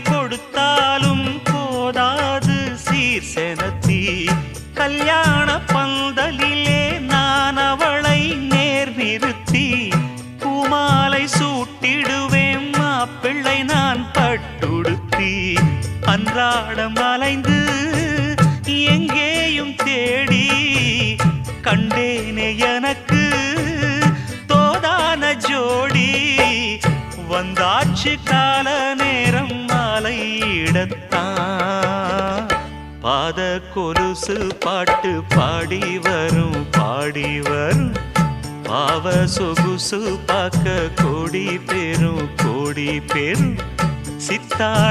கொடுத்தாலும் போதாது சீர் செனத்தி கல்யாண பந்தலிலே நான் அவளை நேர் நிறுத்தி பூமாலை சூட்டிடுவேன் மாப்பிள்ளை நான் பட்டுடுத்தி அன்றாடம் அலைந்து எங்கேயும் தேடி கண்டேனே எனக்கு தோதான ஜோடி வந்தாச்சு கால நேரம் மாலையிடத்தான் பாத கொலுசு பாட்டு பாடி வரும் பாவ சொகுசு பார்க்க கோடி பேரும் சித்தாட